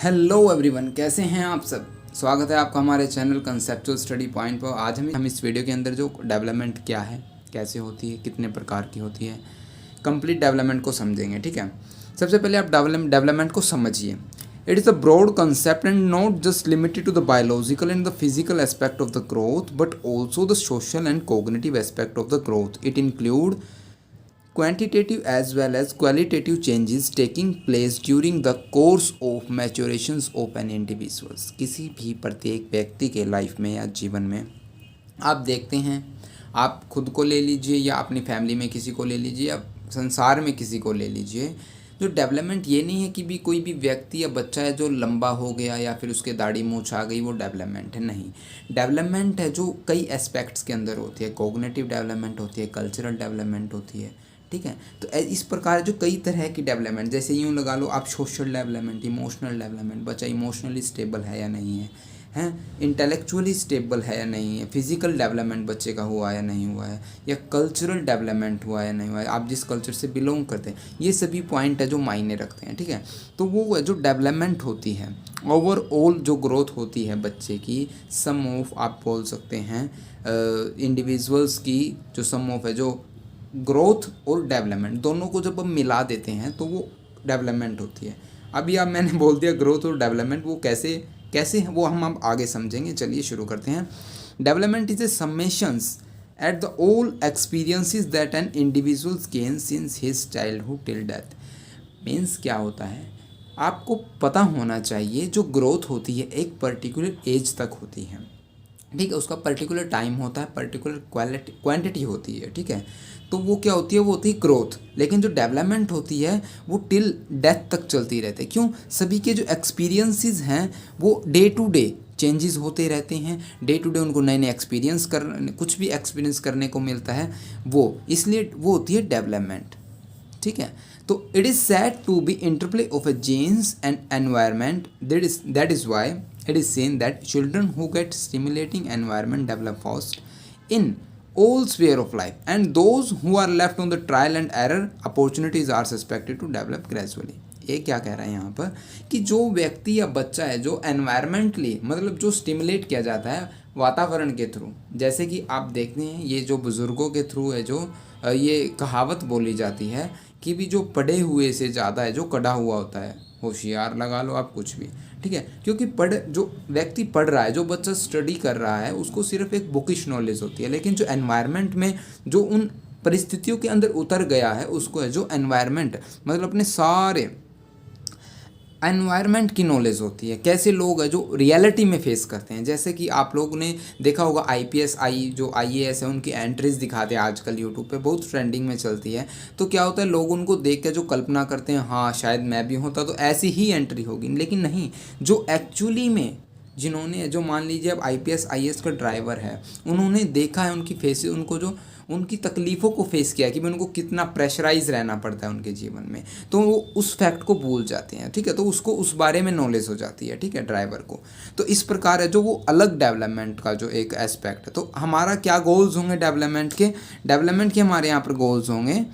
Hello everyone, कैसे हैं आप सब। स्वागत है आपका हमारे चैनल कंसेप्चुअल स्टडी पॉइंट पर। आज हम इस वीडियो के अंदर जो डेवलपमेंट क्या है, कैसे होती है, कितने प्रकार की होती है, कंप्लीट डेवलपमेंट को समझेंगे। ठीक है, सबसे पहले आप डेवलपमेंट को समझिए। It is a broad concept and not just limited to the biological and the physical aspect of the growth but also the social and cognitive aspect of the growth. It include quantitative as well as qualitative changes taking place during the course of maturations of an individuals। किसी भी प्रत्येक व्यक्ति के life में या जीवन में आप देखते हैं, आप खुद को ले लीजिए या अपनी फैमिली में किसी को ले लीजिए या संसार में किसी को ले लीजिए, जो डेवलपमेंट ये नहीं है कि भी कोई भी व्यक्ति या बच्चा है जो लंबा हो गया या फिर उसके दाढ़ी मूंछ आ गई वो डेवलपमेंट है। नहीं, डेवलपमेंट है जो कई एस्पेक्ट्स के अंदर होती है। कोग्निटिव डेवलपमेंट होती है, कल्चरल डेवलपमेंट होती है। ठीक है, तो इस प्रकार जो कई तरह की डेवलपमेंट, जैसे यूँ लगा लो आप सोशल डेवलपमेंट, इमोशनल डेवलपमेंट, बच्चा इमोशनली स्टेबल है या नहीं है, हैं इंटेलेक्चुअली स्टेबल है या नहीं है, फिजिकल डेवलपमेंट बच्चे का हुआ या नहीं हुआ है, या कल्चरल डेवलपमेंट हुआ या नहीं हुआ है, आप जिस कल्चर से बिलोंग करते हैं, ये सभी पॉइंट है जो मायने रखते हैं। ठीक है, तो वो जो डेवलपमेंट होती है, ओवरऑल जो ग्रोथ होती है बच्चे की, सम ऑफ आप बोल सकते हैं इंडिविजुअल्स की जो सम ऑफ है, जो ग्रोथ और डेवलपमेंट दोनों को जब हम मिला देते हैं तो वो डेवलपमेंट होती है। अभी आप मैंने बोल दिया ग्रोथ और डेवलपमेंट, वो कैसे कैसे है वो हम अब आगे समझेंगे। चलिए शुरू करते हैं। Development is a summations at the all experiences that an individuals gain since his childhood till death. Means क्या होता है, आपको पता होना चाहिए जो ग्रोथ होती है एक पर्टिकुलर एज तक होती है। ठीक है, उसका पर्टिकुलर टाइम होता है, पर्टिकुलर क्वांटिटी होती है। ठीक है, तो वो क्या होती है, वो होती है ग्रोथ। लेकिन जो डेवलपमेंट होती है वो टिल डेथ तक चलती रहती है। क्यों? सभी के जो एक्सपीरियंसेस हैं वो डे टू डे चेंजेस होते रहते हैं, डे टू डे उनको नए नए एक्सपीरियंस कुछ भी एक्सपीरियंस करने को मिलता है, वो इसलिए वो होती है डेवलपमेंट। ठीक है, तो it is said to be interplay of a genes and environment. That is why it is seen that children who get stimulating environment develop fast in all sphere of life and those who are left on the trial and error opportunities are suspected to develop gradually। ये क्या कह रहा है यहाँ पर कि जो व्यक्ति या बच्चा है जो एनवायरमेंटली मतलब जो स्टिमुलेट किया जाता है वातावरण के थ्रू, जैसे कि आप देखते हैं ये जो बुज़ुर्गों के थ्रू है, जो ये कहावत बोली जाती है कि भी जो पढ़े हुए से ज़्यादा है जो कड़ा हुआ होता है, होशियार लगा लो आप कुछ भी। ठीक है, क्योंकि जो व्यक्ति पढ़ रहा है, जो बच्चा स्टडी कर रहा है, उसको सिर्फ एक बुकिश नॉलेज होती है, लेकिन जो एनवायरनमेंट में जो उन परिस्थितियों के अंदर उतर गया है उसको है जो एनवायरनमेंट मतलब अपने सारे एनवायरनमेंट की नॉलेज होती है। कैसे लोग हैं जो रियलिटी में फेस करते हैं, जैसे कि आप लोगों ने देखा होगा आईपीएस जो आईएएस है उनकी एंट्रीज दिखाते हैं आजकल यूट्यूब पे, बहुत ट्रेंडिंग में चलती है। तो क्या होता है, लोग उनको देख के जो कल्पना करते हैं, हाँ शायद मैं भी होता तो ऐसी ही एंट्री होगी, लेकिन नहीं, जो एक्चुअली में जिन्होंने जो मान लीजिए अब आईपीएस आईएएस का ड्राइवर है, उन्होंने देखा है उनकी फेस, उनको जो उनकी तकलीफ़ों को फेस किया कि उनको कितना प्रेशराइज रहना पड़ता है उनके जीवन में, तो वो उस फैक्ट को भूल जाते हैं। ठीक है, तो उसको उस बारे में नॉलेज हो जाती है। ठीक है, ड्राइवर को। तो इस प्रकार है जो वो अलग डेवलपमेंट का जो एक एस्पेक्ट है। तो हमारा क्या गोल्स होंगे डेवलपमेंट के हमारे यहाँ पर गोल्स होंगे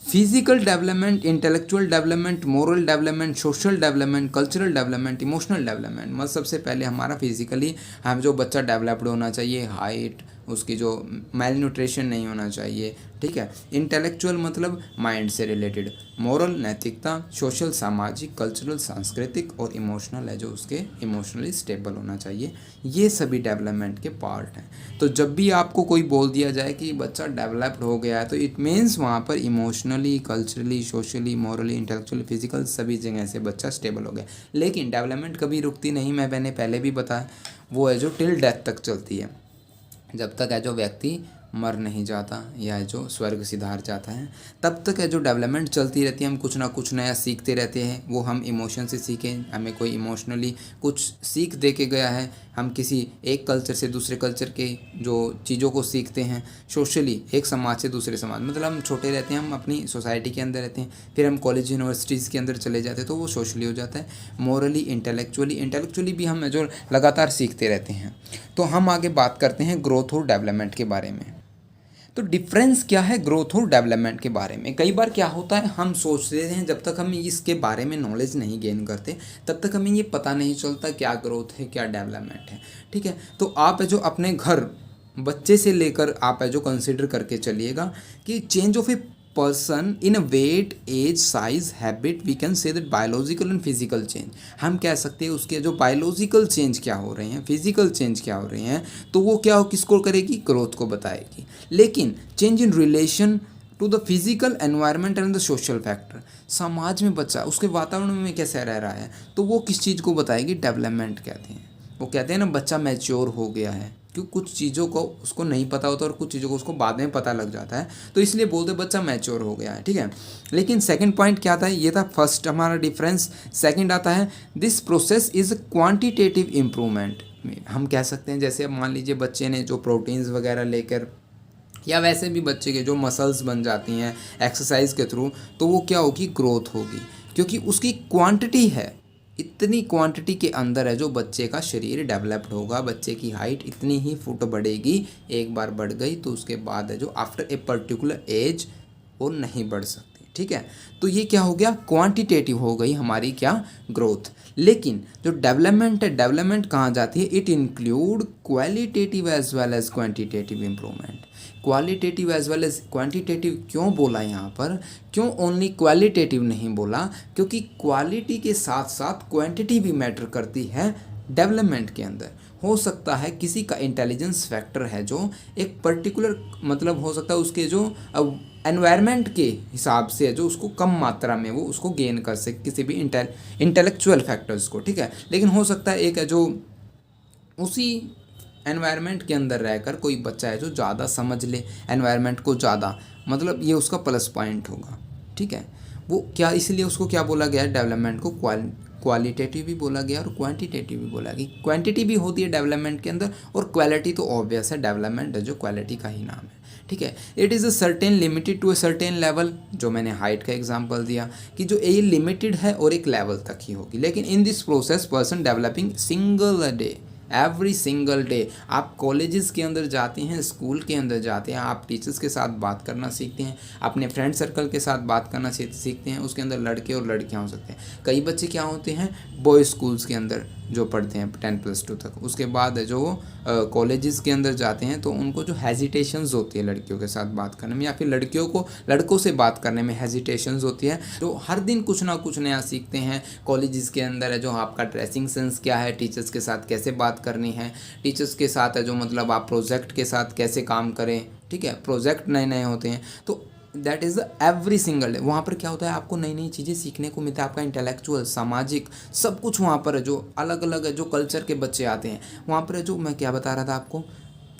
physical development, intellectual development, moral development, social development, cultural development, emotional development. मतलब सबसे पहले हमारा फिजिकली हम जो बच्चा डेवलप्ड होना चाहिए, हाइट, उसकी जो मेल न्यूट्रिशन नहीं होना चाहिए। ठीक है, इंटेलेक्चुअल मतलब माइंड से रिलेटेड, मोरल नैतिकता, सोशल सामाजिक, कल्चरल सांस्कृतिक, और इमोशनल है जो उसके इमोशनली स्टेबल होना चाहिए। ये सभी डेवलपमेंट के पार्ट हैं। तो जब भी आपको कोई बोल दिया जाए कि बच्चा डेवलप्ड हो गया है, तो इट मीन्स वहाँ पर emotionally, culturally, socially, morally, intellectually, physical सभी जगह से बच्चा स्टेबल हो गया। लेकिन डेवलपमेंट कभी रुकती नहीं, मैंने पहले भी बताया, वो है जो टिल डेथ तक चलती है, जब तक है जो व्यक्ति मर नहीं जाता या जो स्वर्ग सिधार जाता है, तब तक है जो डेवलपमेंट चलती रहती है। हम कुछ ना कुछ नया सीखते रहते हैं, वो हम इमोशन से सीखें, हमें कोई इमोशनली कुछ सीख दे के गया है, हम किसी एक कल्चर से दूसरे कल्चर के जो चीज़ों को सीखते हैं, सोशली एक समाज से दूसरे समाज, मतलब हम छोटे रहते हैं, हम अपनी सोसाइटी के अंदर रहते हैं, फिर हम कॉलेज यूनिवर्सिटीज़ के अंदर चले जाते हैं, तो वो सोशली हो जाता है। मोरली, इंटेलेक्चुअली भी हम जो लगातार सीखते रहते हैं। तो हम आगे बात करते हैं ग्रोथ और डेवलपमेंट के बारे में। तो डिफरेंस क्या है ग्रोथ और डेवलपमेंट के बारे में। कई बार क्या होता है, हम सोचते हैं जब तक हम इसके बारे में नॉलेज नहीं गेन करते तब तक हमें ये पता नहीं चलता क्या ग्रोथ है क्या डेवलपमेंट है। ठीक है, तो आप जो अपने घर बच्चे से लेकर आप जो कंसिडर करके चलिएगा कि change of a person in weight age size habit, we can say that biological and physical change. हम कह सकते हैं उसके जो बायोलॉजिकल चेंज क्या हो रहे हैं, फिजिकल चेंज क्या हो रहे हैं, तो वो क्या हो किसको करेगी, ग्रोथ को बताएगी। लेकिन change in relation to the physical environment and the social factor, समाज में बच्चा उसके वातावरण में कैसे रह रहा है, तो वो किस चीज़ को बताएगी, डेवलपमेंट कहते हैं। वो कहते हैं ना बच्चा मैच्योर हो गया है, क्योंकि कुछ चीज़ों को उसको नहीं पता होता और कुछ चीज़ों को उसको बाद में पता लग जाता है, तो इसलिए बोलते बच्चा मैच्योर हो गया है। ठीक है, लेकिन सेकंड पॉइंट क्या था, ये था फर्स्ट हमारा डिफरेंस। सेकंड आता है this process is quantitative improvement. हम कह सकते हैं जैसे अब मान लीजिए बच्चे ने जो प्रोटीन्स वगैरह लेकर, या वैसे भी बच्चे के जो मसल्स बन जाती हैं एक्सरसाइज के थ्रू, तो वो क्या होगी, ग्रोथ होगी, क्योंकि उसकी क्वांटिटी है, इतनी क्वांटिटी के अंदर है जो बच्चे का शरीर डेवलप्ड होगा। बच्चे की हाइट इतनी ही फुट बढ़ेगी, एक बार बढ़ गई तो उसके बाद है जो आफ्टर ए पर्टिकुलर एज वो नहीं बढ़ सकती। ठीक है, तो ये क्या हो गया, क्वांटिटेटिव हो गई हमारी क्या, ग्रोथ। लेकिन जो डेवलपमेंट है, डेवलपमेंट कहाँ जाती है, it include qualitative as well as quantitative improvement. Qualitative as well as quantitative क्यों बोला यहाँ पर, क्यों ओनली क्वालिटेटिव नहीं बोला, क्योंकि क्वालिटी के साथ साथ क्वांटिटी भी मैटर करती है डेवलपमेंट के अंदर। हो सकता है किसी का इंटेलिजेंस फैक्टर है जो एक पर्टिकुलर, मतलब हो सकता है उसके जो एनवायरनमेंट के हिसाब से है जो उसको कम मात्रा में वो उसको गेन कर सके, किसी भी इंटेलेक्चुअल फैक्टर्स को। ठीक है, लेकिन हो सकता है एक है जो उसी एनवायरनमेंट के अंदर रहकर कोई बच्चा है जो ज़्यादा समझ ले एनवायरनमेंट को ज़्यादा, मतलब ये उसका प्लस पॉइंट होगा। ठीक है, वो क्या, इसलिए उसको क्या बोला गया है, डेवलपमेंट को क्वालिटेटिव भी बोला गया और क्वांटिटेटिव भी बोला गया। क्वांटिटी भी होती है डेवलपमेंट के अंदर और क्वालिटी तो ऑब्वियस है, डेवलपमेंट है जो क्वालिटी का ही नाम है। ठीक है, it is a certain limited to a certain level, जो मैंने हाइट का एग्जांपल दिया कि जो ये लिमिटेड है और एक लेवल तक ही होगी। लेकिन in this process person developing single day, every single day. आप कॉलेजेस के अंदर जाते हैं, स्कूल के अंदर जाते हैं, आप टीचर्स के साथ बात करना सीखते हैं, अपने फ्रेंड सर्कल के साथ बात करना सीखते हैं। उसके अंदर लड़के और लड़कियां हो सकते हैं। कई बच्चे क्या होते हैं, बॉय स्कूल्स के अंदर जो पढ़ते हैं 10+2 तक, उसके बाद जो कॉलेजेस के अंदर जाते हैं तो उनको जो हेजिटेशंस होती है लड़कियों के साथ बात करने में, या फिर लड़कियों को लड़कों से बात करने में हेजिटेशंस होती है, तो हर दिन कुछ ना कुछ नया सीखते हैं। कॉलेजेस के अंदर है जो आपका ड्रेसिंग सेंस क्या है, टीचर्स के साथ कैसे बात करनी है, टीचर्स के साथ है जो मतलब आप प्रोजेक्ट के साथ कैसे काम करें। ठीक है, प्रोजेक्ट नए नए होते हैं, तो that is every single day. वहाँ पर क्या होता है, आपको नई नई चीज़ें सीखने को मिलता है, आपका इंटेलेक्चुअल, सामाजिक सब कुछ वहाँ पर है। जो अलग अलग है जो कल्चर के बच्चे आते हैं वहाँ पर है, जो मैं क्या बता रहा था आपको,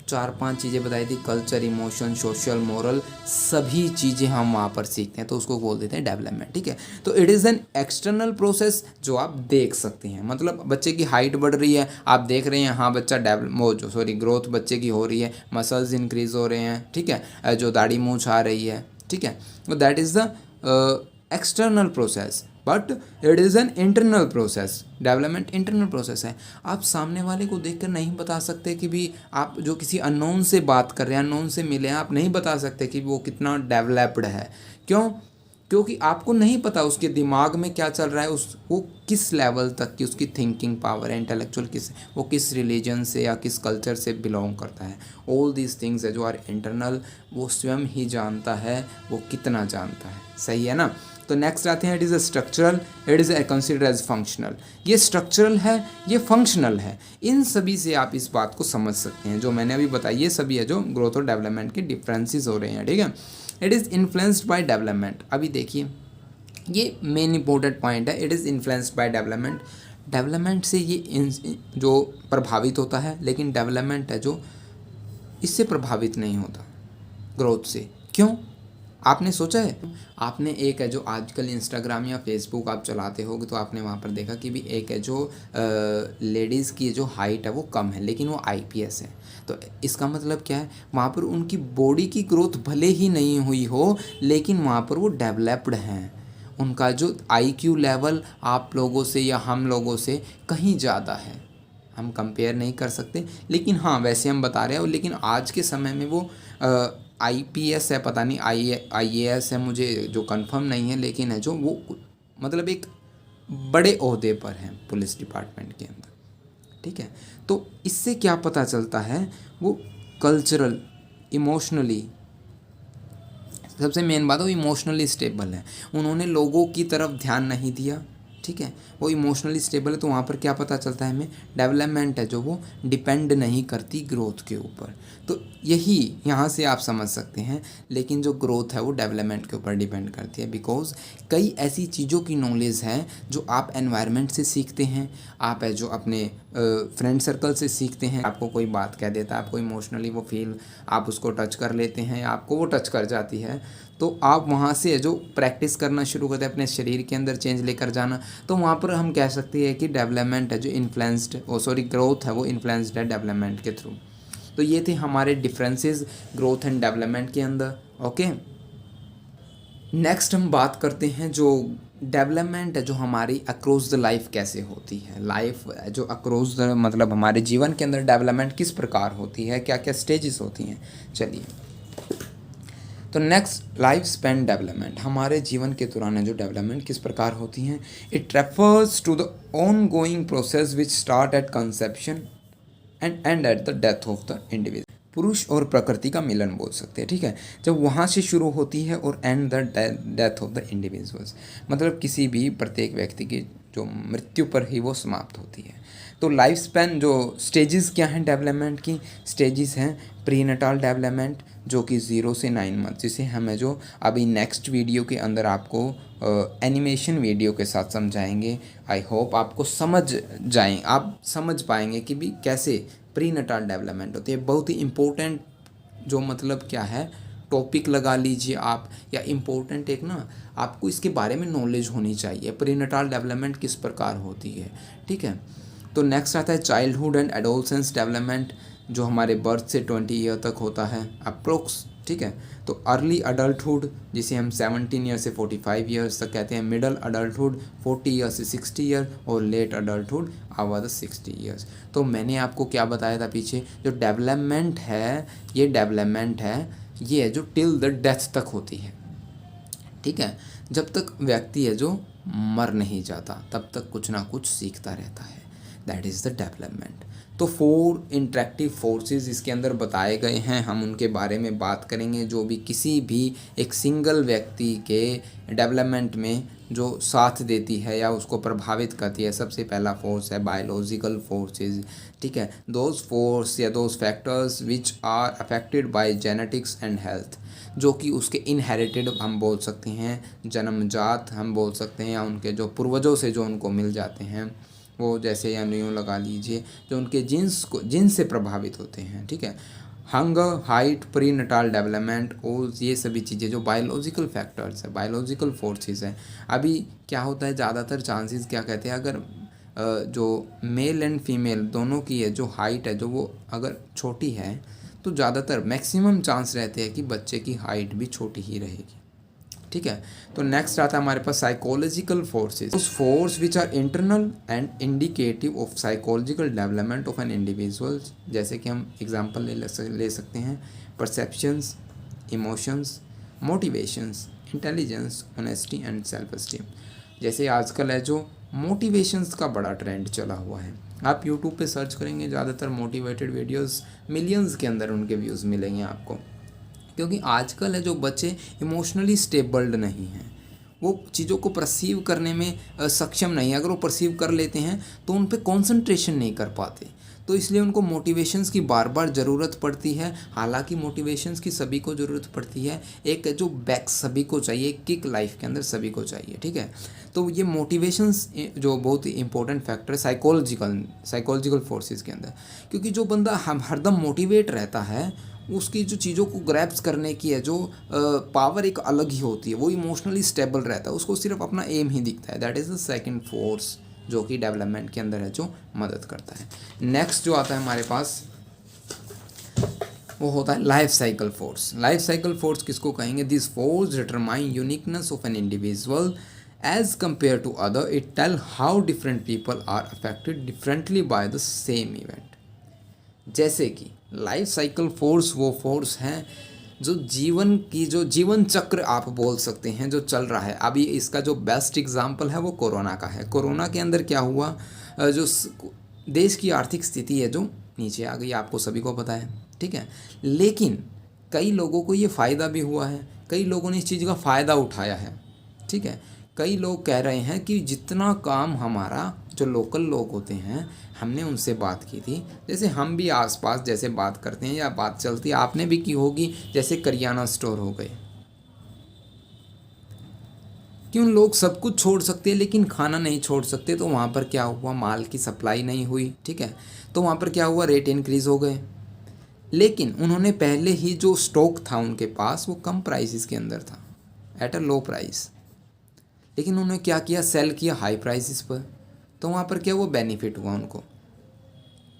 4-5 चीज़ें बताई थी, कल्चर, इमोशन, सोशल, मोरल, सभी चीज़ें हम वहाँ पर सीखते हैं, तो उसको बोल देते हैं डेवलपमेंट। ठीक है, तो it is an external process जो आप देख सकते हैं। मतलब बच्चे की हाइट बढ़ रही है, आप देख रहे हैं, हाँ बच्चा ग्रोथ बच्चे की हो रही है, मसल्स इंक्रीज हो रहे हैं। ठीक है, जो दाढ़ी मूंछ आ रही है। ठीक है, तो that is the external process, but it is an internal process. Development internal process है। आप सामने वाले को देखकर नहीं बता सकते कि भी आप जो किसी अननोन से बात कर रहे हैं, अननोन से मिले हैं, आप नहीं बता सकते कि वो कितना डेवलप्ड है। क्यों? क्योंकि आपको नहीं पता उसके दिमाग में क्या चल रहा है, वो किस लेवल तक की उसकी थिंकिंग पावर है, इंटेलेक्चुअल वो किस रिलीजन से या किस कल्चर से बिलोंग करता है। ऑल दीज थिंग्स है जो आर इंटरनल, वो स्वयं ही जानता है वो कितना जानता है। सही है ना। तो नेक्स्ट आते हैं, it is a structural, it is consider as functional. ये स्ट्रक्चरल है, ये फंक्शनल है। इन सभी से आप इस बात को समझ सकते हैं जो मैंने अभी बताई, ये सभी है जो ग्रोथ और डेवलपमेंट के डिफरेंसेस हो रहे हैं। ठीक है, it is influenced by development. अभी देखिए, ये मेन इंपॉर्टेंट पॉइंट है, it is influenced by development. Development से ये जो प्रभावित होता है, लेकिन डेवलपमेंट है जो इससे प्रभावित नहीं होता ग्रोथ से। क्यों? आपने सोचा है? आपने एक है जो आजकल इंस्टाग्राम या फेसबुक आप चलाते होगे तो आपने वहाँ पर देखा कि भी एक है जो लेडीज़ की जो हाइट है वो कम है, लेकिन वो आईपीएस है। तो इसका मतलब क्या है, वहाँ पर उनकी बॉडी की ग्रोथ भले ही नहीं हुई हो, लेकिन वहाँ पर वो डेवलप्ड हैं। उनका जो आईक्यू लेवल आप लोगों से या हम लोगों से कहीं ज़्यादा है। हम कंपेयर नहीं कर सकते, लेकिन हाँ वैसे हम बता रहे हैं। लेकिन आज के समय में वो IPS है, पता नहीं IAS है, मुझे जो कंफर्म नहीं है, लेकिन है जो वो मतलब एक बड़े ओहदे पर हैं पुलिस डिपार्टमेंट के अंदर, ठीक है। तो इससे क्या पता चलता है, वो कल्चरल, इमोशनली, सबसे मेन बात है वो इमोशनली स्टेबल है, उन्होंने लोगों की तरफ ध्यान नहीं दिया, ठीक है, वो इमोशनली स्टेबल है। तो वहाँ पर क्या पता चलता है हमें, डेवलपमेंट है जो वो डिपेंड नहीं करती ग्रोथ के ऊपर। तो यही यहाँ से आप समझ सकते हैं, लेकिन जो ग्रोथ है वो डेवलपमेंट के ऊपर डिपेंड करती है, बिकॉज कई ऐसी चीज़ों की नॉलेज है जो आप एनवायरनमेंट से सीखते हैं, आप है जो अपने फ्रेंड सर्कल से सीखते हैं। आपको कोई बात कह देता है, आपको इमोशनली वो फील, आप उसको टच कर लेते हैं, आपको वो टच कर जाती है, तो आप वहाँ से जो प्रैक्टिस करना शुरू करते हैं, अपने शरीर के अंदर चेंज लेकर जाना, तो वहाँ पर हम कह सकते हैं कि डेवलपमेंट है जो ग्रोथ है वो इन्फ्लुएंस्ड है डेवलपमेंट के थ्रू। तो ये थे हमारे डिफरेंसेस ग्रोथ एंड डेवलपमेंट के अंदर। ओके, नेक्स्ट हम बात करते हैं जो डेवलपमेंट है जो हमारी अक्रॉस द लाइफ कैसे होती है। लाइफ जो अक्रॉस द मतलब हमारे जीवन के अंदर डेवलपमेंट किस प्रकार होती है, क्या क्या स्टेजेस होती हैं। चलिए, तो नेक्स्ट, लाइफ स्पैन डेवलपमेंट, हमारे जीवन के दौरान जो डेवलपमेंट किस प्रकार होती हैं। It refers to the ongoing process which start at conception and end at the death of the individual. पुरुष और प्रकृति का मिलन बोल सकते हैं, ठीक है, जब वहाँ से शुरू होती है और and the death of the individuals, मतलब किसी भी प्रत्येक व्यक्ति की जो मृत्यु पर ही वो समाप्त होती है। तो लाइफ स्पैन जो स्टेजेस क्या हैं डेवलपमेंट की, स्टेजेस हैं प्रीनेटाल डेवलपमेंट जो कि 0 से 9 मंथ, जिसे हमें जो अभी नेक्स्ट वीडियो के अंदर आपको एनिमेशन वीडियो के साथ समझाएंगे। आई होप आपको आप समझ पाएंगे कि भी कैसे प्रीनेटाल डेवलपमेंट होती है। बहुत ही इम्पोर्टेंट जो मतलब क्या है टॉपिक लगा लीजिए आप, या इम्पोर्टेंट एक ना, आपको इसके बारे में नॉलेज होनी चाहिए, प्रीनेटाल डेवलपमेंट किस प्रकार होती है, ठीक है। तो नेक्स्ट आता है चाइल्डहुड एंड एडोलसेंस डेवलपमेंट जो हमारे बर्थ से 20 ईयर तक होता है अप्रोक्स, ठीक है। तो अर्ली अडल्टहुड जिसे हम 17 ईयर से 45 ईयर्स तक कहते हैं, मिडल अडल्टहुड 40 ईयर से 60 ईयर, और late adulthood over the 60 years. तो मैंने आपको क्या बताया था पीछे, जो डेवलपमेंट है ये है जो टिल द डेथ तक होती है, ठीक है, जब तक व्यक्ति है जो मर नहीं जाता तब तक कुछ ना कुछ सीखता रहता है, दैट इज़ द डेवलपमेंट। तो 4 इंटरेक्टिव फोर्सेस इसके अंदर बताए गए हैं, हम उनके बारे में बात करेंगे जो भी किसी भी एक सिंगल व्यक्ति के डेवलपमेंट में जो साथ देती है या उसको प्रभावित करती है। सबसे पहला फोर्स है बायोलॉजिकल फोर्सेस, ठीक है, दोज फोर्स या those factors which are affected by genetics and health, जो कि उसके इनहेरिटेड हम बोल सकते हैं, जन्मजात हम बोल सकते हैं, या उनके जो पूर्वजों से जो उनको मिल जाते हैं वो, जैसे या यूँ लगा लीजिए जो उनके जीन्स से प्रभावित होते हैं, ठीक है। हंगर, हाइट, प्रीनेटाल डेवलपमेंट और ये सभी चीज़ें जो बायोलॉजिकल फैक्टर्स है, बायोलॉजिकल फोर्सेस हैं। अभी क्या होता है, ज़्यादातर चांसेस क्या कहते हैं, अगर जो मेल एंड फीमेल दोनों की है जो हाइट है जो वो अगर छोटी है तो ज़्यादातर मैक्सिमम चांस रहते हैं कि बच्चे की हाइट भी छोटी ही रहेगी, ठीक है। तो नेक्स्ट आता है हमारे पास साइकोलॉजिकल फोर्सेस, उस force which are internal and indicative of psychological development of an individual. जैसे कि हम एग्जांपल ले सकते हैं perceptions, emotions, motivations, intelligence, honesty and self esteem. जैसे आजकल है जो मोटिवेशंस का बड़ा ट्रेंड चला हुआ है, आप यूट्यूब पे सर्च करेंगे ज़्यादातर मोटिवेटेड वीडियोस मिलियंस के अंदर उनके व्यूज़ मिलेंगे आपको, क्योंकि आजकल है जो बच्चे इमोशनली स्टेबल्ड नहीं हैं, वो चीज़ों को परसीव करने में सक्षम नहीं है। अगर वो परसीव कर लेते हैं तो उन पे कंसंट्रेशन नहीं कर पाते, तो इसलिए उनको मोटिवेशंस की बार बार ज़रूरत पड़ती है। हालांकि मोटिवेशंस की सभी को ज़रूरत पड़ती है, एक जो बैक सभी को चाहिए, किक लाइफ के अंदर सभी को चाहिए, ठीक है। तो ये मोटिवेशंस जो बहुत ही इंपॉर्टेंट फैक्टर है साइकोलॉजिकल फोर्सेस के अंदर, क्योंकि जो बंदा हम हरदम मोटिवेट रहता है उसकी जो चीज़ों को ग्रैब्स करने की है जो पावर एक अलग ही होती है, वो इमोशनली स्टेबल रहता है, उसको सिर्फ अपना एम ही दिखता है। That is the second force जो कि डेवलपमेंट के अंदर है जो मदद करता है। नेक्स्ट जो आता है हमारे पास वो होता है life cycle force. Life cycle force किसको कहेंगे, this force determine uniqueness of an individual as compare to other, it tell how different people are affected differently by the same event. जैसे कि लाइफ साइकिल फोर्स वो force हैं जो जीवन की जो जीवन चक्र आप बोल सकते हैं जो चल रहा है अभी, इसका जो बेस्ट एग्जाम्पल है वो कोरोना का है। कोरोना के अंदर क्या हुआ, जो देश की आर्थिक स्थिति है जो नीचे आ गई, आपको सभी को पता है, ठीक है। लेकिन कई लोगों को ये फ़ायदा भी हुआ है, कई लोगों ने इस चीज़ का फ़ायदा उठाया है, ठीक है। कई लोग कह रहे हैं कि जितना काम हमारा जो लोकल लोग होते हैं, हमने उनसे बात की थी, जैसे हम भी आसपास जैसे बात करते हैं या बात चलती है, आपने भी की होगी, जैसे करियाना स्टोर हो गए, क्यों लोग सब कुछ छोड़ सकते हैं लेकिन खाना नहीं छोड़ सकते। तो वहाँ पर क्या हुआ, माल की सप्लाई नहीं हुई, ठीक है। तो वहाँ पर क्या हुआ, रेट इंक्रीज़ हो गए। लेकिन उन्होंने पहले ही जो स्टॉक था उनके पास वो कम प्राइसेस के अंदर था, एट अ लो प्राइस, लेकिन उन्होंने क्या किया, सेल किया हाई प्राइसेस पर। तो वहाँ पर क्या हुआ, बेनिफिट हुआ उनको,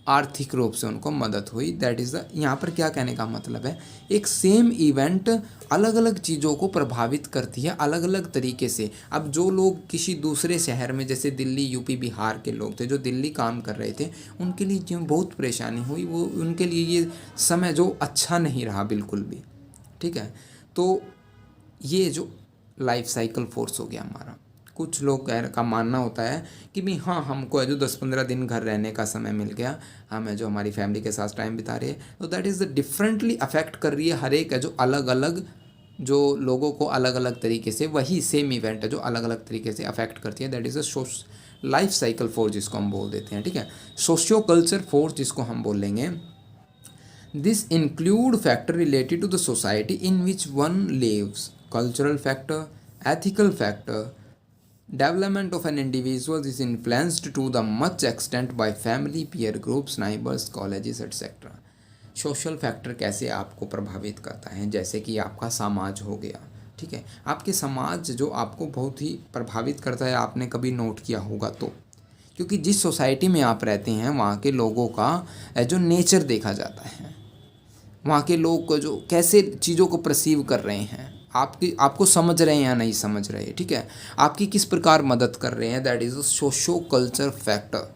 आर्थिक रूप से उनको मदद हुई। दैट इज़ द, यहाँ पर क्या कहने का मतलब है, एक सेम इवेंट अलग अलग चीज़ों को प्रभावित करती है अलग अलग तरीके से। अब जो लोग किसी दूसरे शहर में, जैसे दिल्ली, यूपी, बिहार के लोग थे जो दिल्ली काम कर रहे थे, उनके लिए जो बहुत परेशानी हुई, वो उनके लिए ये समय जो अच्छा नहीं रहा बिल्कुल भी, ठीक है। तो ये जो लाइफ साइकिल फोर्स हो गया हमारा, कुछ लोग का मानना होता है कि भी हाँ, हमको है जो 10-15 दिन घर रहने का समय मिल गया, हम है जो हमारी फैमिली के साथ टाइम बिता रहे हैं, तो that is the differently affect कर रही है हर एक है जो अलग अलग, जो लोगों को अलग अलग तरीके से, वही सेम इवेंट है जो अलग अलग तरीके से अफेक्ट करती है। That is a life cycle force जिसको हम बोल देते हैं, ठीक है। सोशियो कल्चर फोर्स जिसको हम बोलेंगे, this include factor related to the society in which one lives, cultural factor, ethical factor, development of an individual is influenced to the much extent by family, peer groups, neighbors, colleges, etc. Social factor कैसे आपको प्रभावित करता है, जैसे कि आपका समाज हो गया, ठीक है। आपके समाज जो आपको बहुत ही प्रभावित करता है, आपने कभी नोट किया होगा तो, क्योंकि जिस सोसाइटी में आप रहते हैं वहाँ के लोगों का जो नेचर देखा जाता है, वहाँ के लोग को जो कैसे चीज़ों को परसीव कर रहे हैं, आपको समझ रहे हैं या नहीं समझ रहे, ठीक है, आपकी किस प्रकार मदद कर रहे हैं, that is a socio culture factor,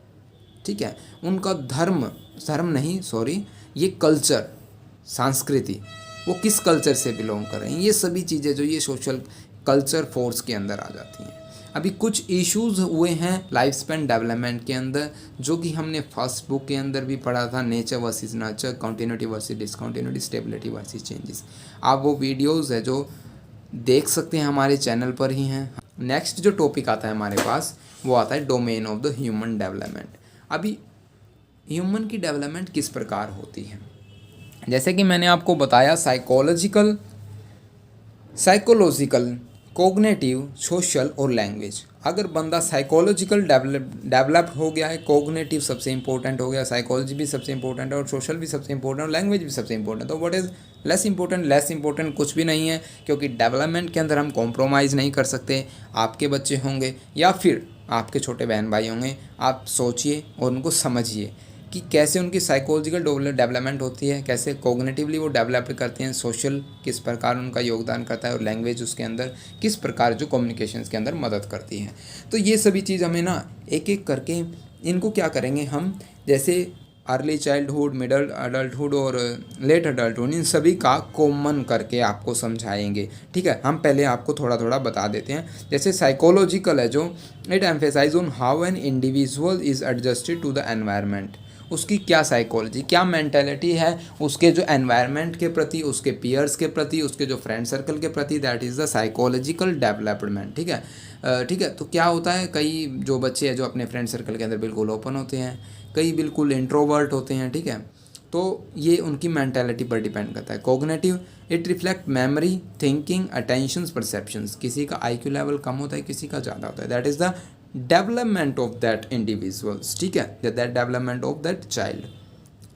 ठीक है। उनका धर्म नहीं, सॉरी, ये कल्चर, संस्कृति, वो किस कल्चर से बिलोंग कर रहे हैं, ये सभी चीज़ें जो ये सोशल कल्चर फोर्स के अंदर आ जाती हैं। अभी कुछ इश्यूज हुए हैं लाइफ स्पैन डेवलपमेंट के अंदर, जो कि हमने फर्स्ट बुक के अंदर भी पढ़ा था, nature versus nurture, continuity versus discontinuity, stability versus changes. आप वो वीडियोस है जो देख सकते हैं, हमारे चैनल पर ही हैं। नेक्स्ट जो टॉपिक आता है हमारे पास वो आता है domain of the human development. अभी ह्यूमन की डेवलपमेंट किस प्रकार होती है, जैसे कि मैंने आपको बताया, साइकोलॉजिकल, कोग्नेटिव, सोशल और लैंग्वेज। अगर बंदा साइकोलॉजिकल डेवलप हो गया है, कोग्नेटिव सबसे इंपॉर्टेंट हो गया, साइकोलॉजी भी सबसे इंपॉर्टेंट है और सोशल भी सबसे इंपॉर्टेंट और लैंग्वेज भी सबसे इंपॉर्टेंट, तो व्हाट इज़ लेस इंपॉर्टेंट कुछ भी नहीं है, क्योंकि डेवलपमेंट के अंदर हम कॉम्प्रोमाइज़ नहीं कर सकते। आपके बच्चे होंगे या फिर आपके छोटे बहन भाई होंगे, आप सोचिए और उनको समझिए कि कैसे उनकी साइकोलॉजिकल डेवलपमेंट होती है, कैसे कोग्निटिवली वो डेवलप करते हैं, सोशल किस प्रकार उनका योगदान करता है और लैंग्वेज उसके अंदर किस प्रकार जो कम्युनिकेशंस के अंदर मदद करती है। तो ये सभी चीज़ हमें ना एक एक करके इनको क्या करेंगे हम, जैसे अर्ली चाइल्डहुड, मिडल अडल्टहुड और लेट अडल्टहुड, इन सभी का कॉमन करके आपको समझाएंगे, ठीक है। हम पहले आपको थोड़ा थोड़ा बता देते हैं। जैसे साइकोलॉजिकल है जो, it emphasize on how an individual is adjusted to the environment, उसकी क्या साइकोलॉजी, क्या मेंटेलिटी है उसके जो एनवायरनमेंट के प्रति, उसके पीयर्स के प्रति, उसके जो फ्रेंड सर्कल के प्रति, that is the psychological development, ठीक है। ठीक है। तो क्या होता है, कई जो बच्चे हैं जो अपने फ्रेंड सर्कल के अंदर बिल्कुल ओपन होते हैं, कई बिल्कुल इंट्रोवर्ट होते हैं, ठीक है। तो ये उनकी मेंटालिटी पर डिपेंड करता है। Cognitive, it reflect memory, thinking, attentions, perceptions. किसी का IQ लेवल कम होता है, किसी का ज़्यादा होता है, that is the development of that individuals, ठीक है, that development of that child,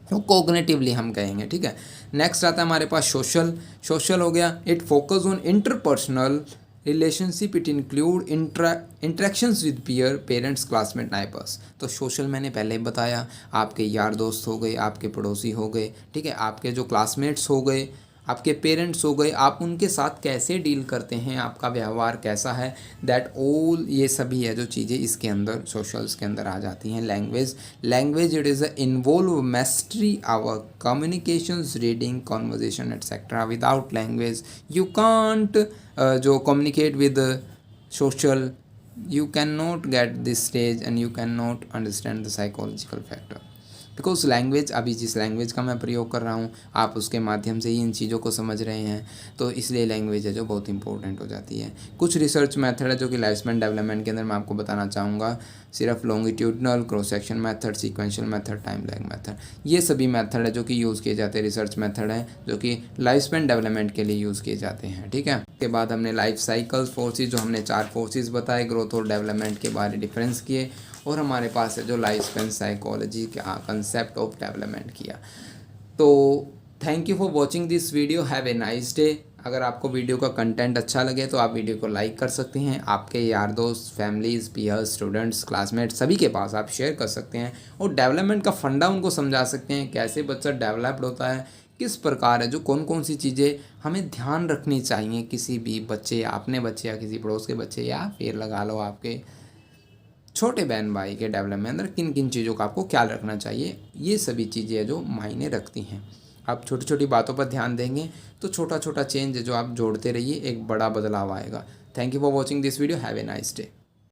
तो कोग्निटिवली हम कहेंगे, ठीक है। नेक्स्ट आता है हमारे पास सोशल हो गया, it focus on interpersonal relationship, it include interactions with peer, parents, classmate, neighbours. तो सोशल मैंने पहले ही बताया, आपके यार दोस्त हो गए, आपके पड़ोसी हो गए, ठीक है, आपके जो क्लासमेट्स हो गए, आपके पेरेंट्स हो गए, आप उनके साथ कैसे डील करते हैं, आपका व्यवहार कैसा है, दैट ऑल ये सभी है जो चीज़ें इसके अंदर सोशल्स के अंदर आ जाती हैं। Language it is a involve mastery our communications, reading, conversation etcetera. Without language you can't जो communicate with social, you cannot get this stage and you cannot understand the psychological factor, because language, अभी जिस language का मैं प्रयोग कर रहा हूँ आप उसके माध्यम से ही इन चीज़ों को समझ रहे हैं, तो इसलिए लैंग्वेज है जो बहुत इंपॉर्टेंट हो जाती है। कुछ रिसर्च मेथड है जो कि लाइफ स्पैन डेवलपमेंट के अंदर मैं आपको बताना चाहूँगा, सिर्फ longitudinal, cross section method, sequential method, time lag method, ये सभी मेथड है जो कि यूज़ किए जाते हैं, रिसर्च मेथड है जो कि लाइफ स्पैन डेवलपमेंट के लिए यूज़ किए जाते हैं। ठीक है, उसके बाद हमने लाइफ साइकिल्स फोर्सेज, जो हमने 4 फोर्सेज बताए, ग्रोथ और डेवलपमेंट के बारे डिफरेंस किए, और हमारे पास है जो लाइफ स्पैन साइकोलॉजी का कंसेप्ट ऑफ डेवलपमेंट किया। तो thank you for watching this video, have a nice day. अगर आपको वीडियो का कंटेंट अच्छा लगे तो आप वीडियो को लाइक कर सकते हैं, आपके यार दोस्त, फैमिलीज़, पीयर्स, स्टूडेंट्स, क्लासमेट्स सभी के पास आप शेयर कर सकते हैं, और डेवलपमेंट का फंडा उनको समझा सकते हैं, कैसे बच्चा डेवलप्ड होता है, किस प्रकार है, जो कौन कौन सी चीज़ें हमें ध्यान रखनी चाहिए किसी भी बच्चे, या अपने बच्चे या किसी पड़ोस के बच्चे, या फिर लगा लो आपके छोटे बहन भाई के डेवलपमेंट अंदर किन किन चीज़ों का आपको ख्याल रखना चाहिए, ये सभी चीज़ें जो मायने रखती हैं। आप छोटी छोटी बातों पर ध्यान देंगे तो छोटा छोटा चेंज जो आप जोड़ते रहिए, एक बड़ा बदलाव आएगा। Thank you for watching this video, have a nice day.